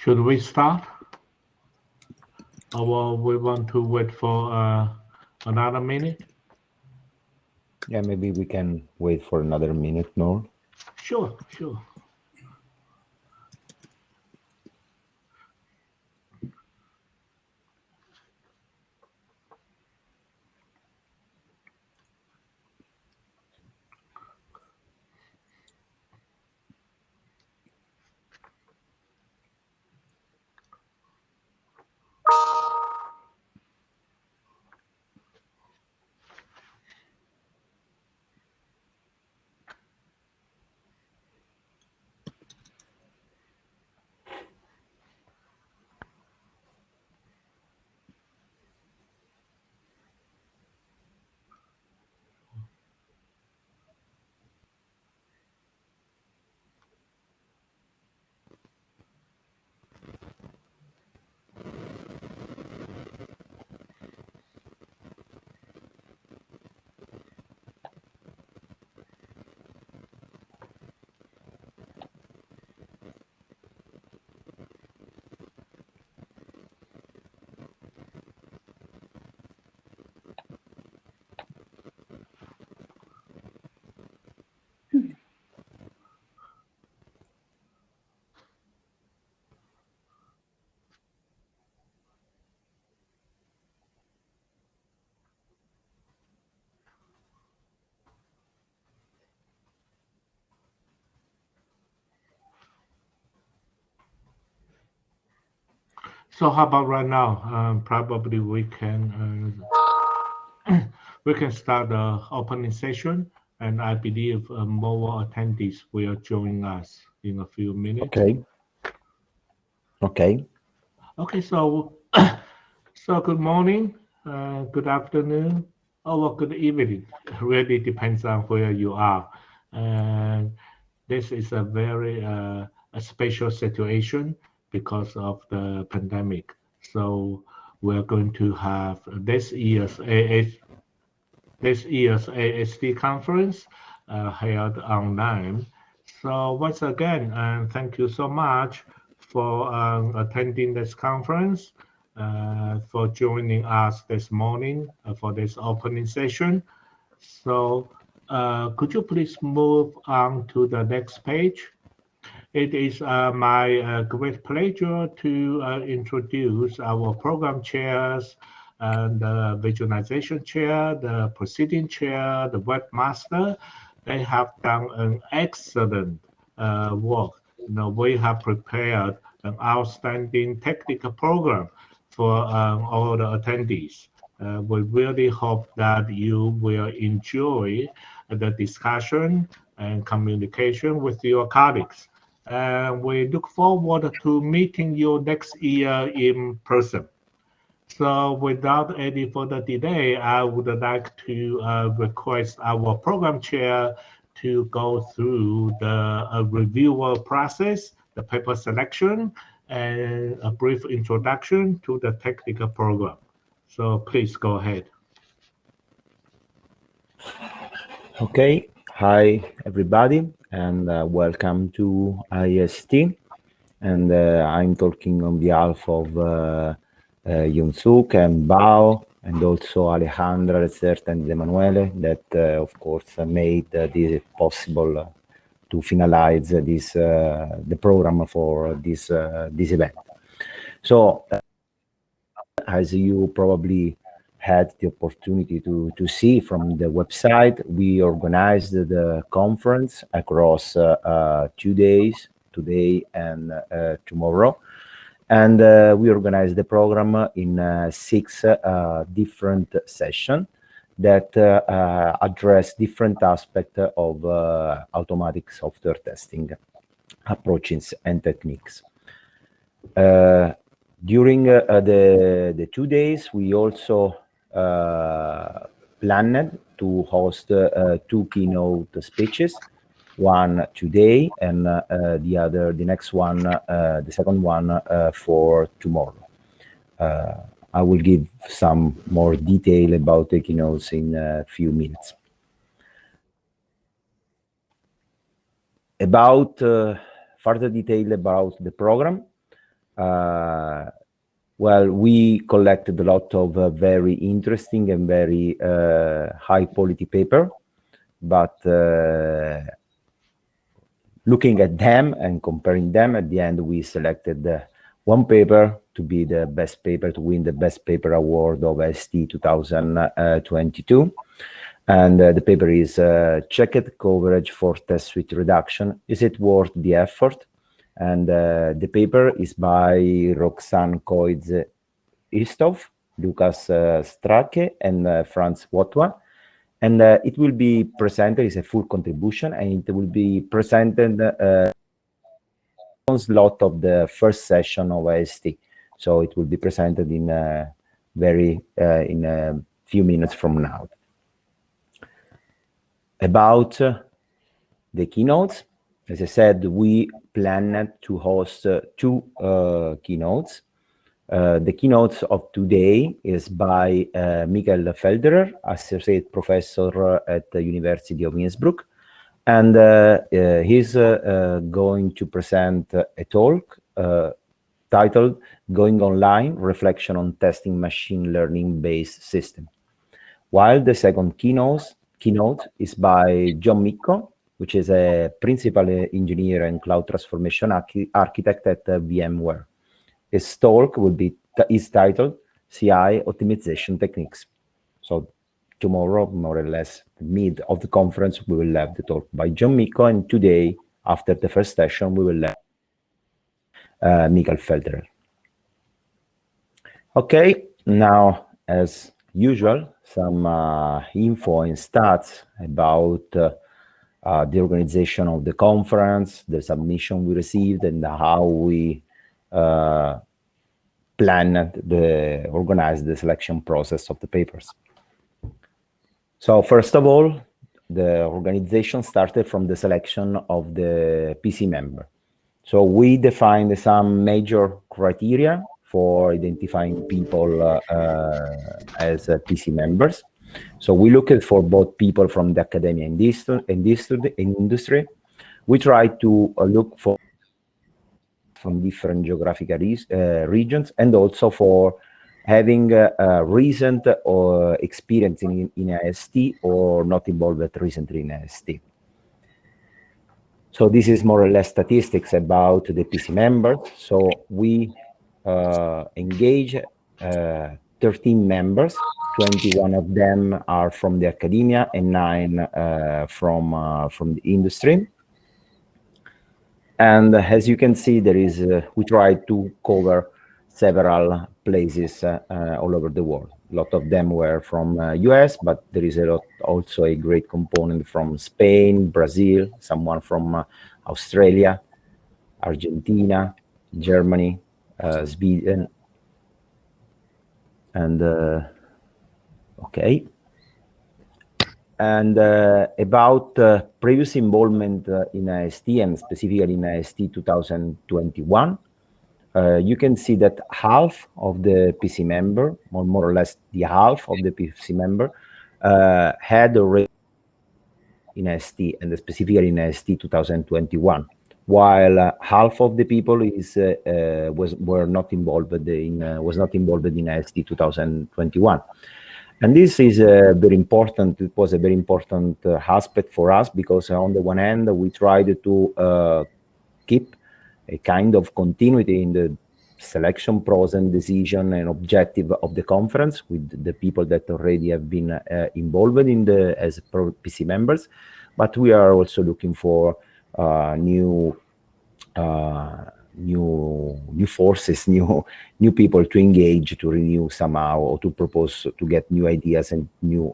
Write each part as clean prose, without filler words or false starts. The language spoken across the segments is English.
Should we start? Or we want to wait for another minute? Yeah, maybe we can wait for another minute more. Sure, sure. So how about right now? Probably we can start the opening session, and I believe more attendees will join us in a few minutes. Okay. Okay. Okay, so so good morning, good afternoon, or good evening. Really depends on where you are. And this is a very a special situation because of the pandemic. So we're going to have this year's ASD conference held online. So once again, thank you so much for attending this conference, for joining us this morning for this opening session. So could you please move on to the next page? It is my great pleasure to introduce our program chairs and the visualization chair, the proceeding chair, the webmaster. They have done an excellent work. We have prepared an outstanding technical program for all the attendees. We really hope that you will enjoy the discussion and communication with your colleagues. And we look forward to meeting you next year in person. So without any further delay, I would like to request our program chair to go through the reviewer process, the paper selection, and a brief introduction to the technical program. So please go ahead. Okay. Hi, everybody, and welcome to IST. And I'm talking on behalf of Yun-Suk and Bao, and also Alejandra, Reserta, and Emanuele, that, of course, made this possible to finalize the program for this event. So, as you probably had the opportunity to see from the website, we organized the conference across 2 days, today and tomorrow. And we organized the program in 6 different sessions that address different aspects of automatic software testing approaches and techniques. During the 2 days, we also planned to host 2 keynote speeches, one today and the next one, the second one for tomorrow. I will give some more detail about the keynotes in a few minutes. About further detail about the program, Well, we collected a lot of very interesting and very high quality paper, but looking at them and comparing them, at the end we selected one paper to be the best paper, to win the best paper award of ST 2022. And the paper is Checked Coverage for Test Suite Reduction. Is it worth the effort? And the paper is by Roxane Koitz-Istov, Lucas Strake, and Franz Wotwa. And it will be presented, it's a full contribution, and it will be presented on slot of the first session of AST. So it will be presented in in a few minutes from now. About the keynotes, as I said, we planned to host two keynotes. The keynote of today is by Michael Felderer, Associate Professor at the University of Innsbruck. And he's going to present a talk titled Going Online, Reflection on Testing Machine Learning-Based System. While the second keynote is by John Micco, which is a principal engineer and cloud transformation architect at VMware. His talk is titled CI Optimization Techniques. So tomorrow, more or less, mid of the conference, we will have the talk by John Micco, and today, after the first session, we will have Michael Felderer. Okay, now, as usual, some info and stats about the organization of the conference, the submission we received, and how we organized the selection process of the papers. So first of all, the organization started from the selection of the PC member. So we defined some major criteria for identifying people as PC members. So we looked for both people from the academia and industry. We tried to look for from different geographical regions, and also for having recent experience in AST or not involved recently in AST. So this is more or less statistics about the PC members. So we engage 13 members, 21 of them are from the academia and 9 from the industry. And as you can see, there is we try to cover several places all over the world. A lot of them were from US, but there is also a great component from Spain, Brazil, someone from Australia, Argentina, Germany, Sweden, and okay. And about previous involvement in AST, and specifically in AST 2021, you can see that half of the PC member, or more or less the half of the PC member, had already in AST, and specifically in AST 2021, while half of the people was not involved in AST 2021. And this is very important. It was a very important aspect for us, because on the one hand, we tried to keep a kind of continuity in the selection process and decision and objective of the conference with the people that already have been involved in as PC members. But we are also looking for new forces, new people to engage, to renew somehow, or to propose, to get new ideas and new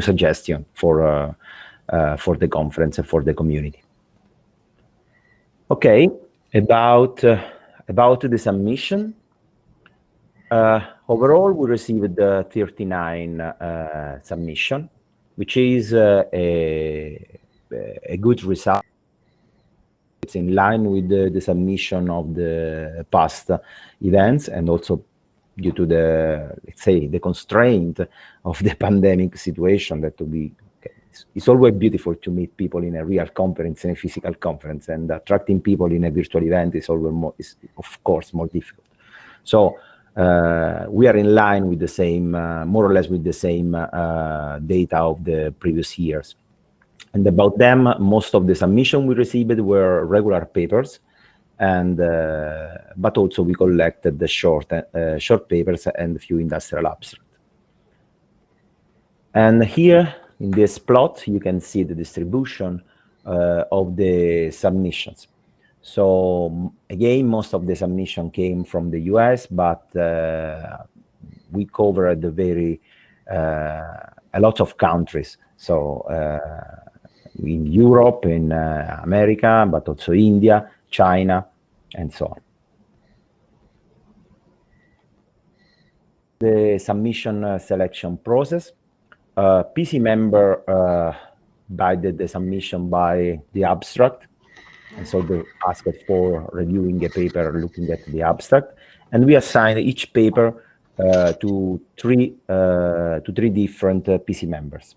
suggestion for the conference and for the community. Okay, about the submission. Overall, we received 39 submission, which is a good result. It's in line with the submission of the past events, and also due to the, let's say, the constraint of the pandemic situation that we it's always beautiful to meet people in a real conference, in a physical conference, and attracting people in a virtual event is always is of course more difficult. So we are in line with the same, more or less with the same data of the previous years. And about them, most of the submission we received were regular papers, and but also we collected the short papers and a few industrial abstracts. And here in this plot, you can see the distribution of the submissions. So again, most of the submission came from the US, but we covered a lot of countries. So in Europe, in America, but also India, China, and so on. The submission selection process. PC member guided the submission by the abstract, and so they asked for reviewing a paper looking at the abstract, and we assigned each paper to three different PC members.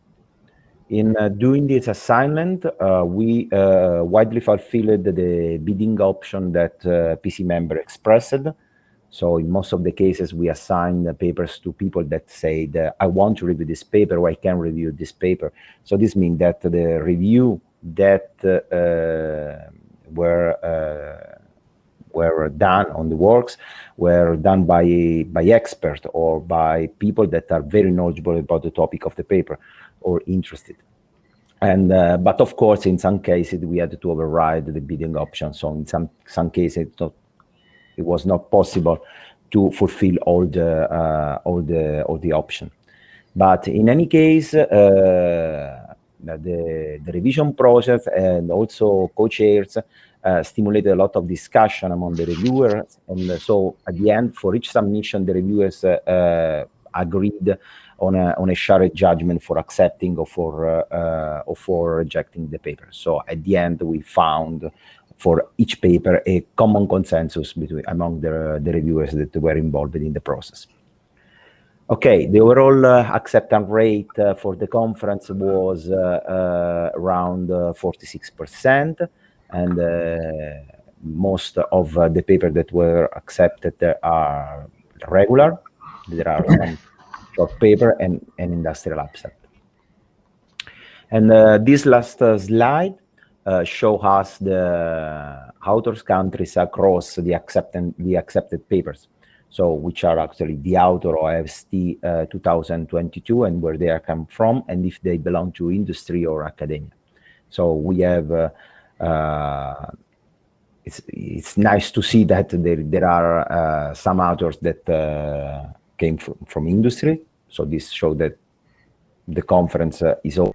In doing this assignment, we widely fulfilled the bidding option that PC member expressed. So in most of the cases, we assign the papers to people that say that I want to review this paper, or I can review this paper. So this means that the review that were done on the works were done by experts or by people that are very knowledgeable about the topic of the paper or interested. And but of course, in some cases, we had to override the bidding option. So in some cases, it was not possible to fulfill all the options. But in any case, the revision process and also co-chairs stimulated a lot of discussion among the reviewers. And so at the end, for each submission, the reviewers agreed on a shared judgment for accepting or for rejecting the paper. So at the end, we found for each paper a common consensus among the reviewers that were involved in the process. Okay, the overall acceptance rate for the conference was around 46%, and most of the papers that were accepted are regular. There are some short paper and industrial abstract. And this last slide show us the authors' countries across the accepted papers. So which are actually the author of AST 2022 and where they come from, and if they belong to industry or academia. So we have, it's nice to see that there are some authors that came from industry. So this shows that the conference is open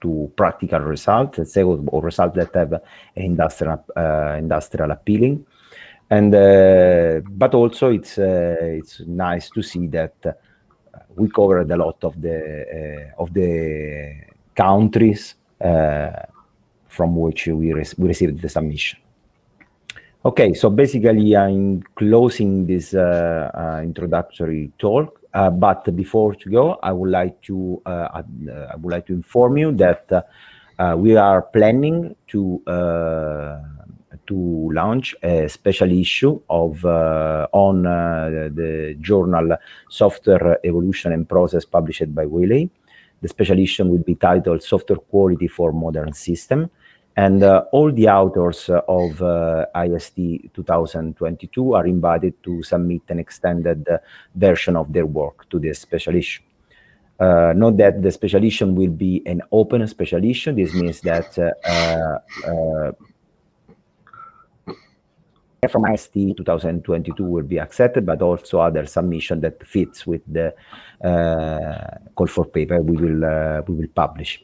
to practical results, let's say, or results that have industrial appealing. And but also it's nice to see that we covered a lot of the countries from which we received the submission. Okay, so basically I'm closing this introductory talk. But before to go, I would like to inform you that we are planning to launch a special issue of on the journal Software Evolution and Process published by Wiley. The special issue will be titled Software Quality for Modern System. And all the authors of IST 2022 are invited to submit an extended version of their work to this special issue. Note that the special issue will be an open special issue. This means that from IST 2022 will be accepted, but also other submission that fits with the call for paper we will publish.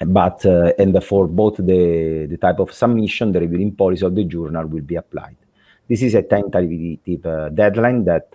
But and for both the type of submission, the reviewing policy of the journal will be applied. This is a tentative deadline that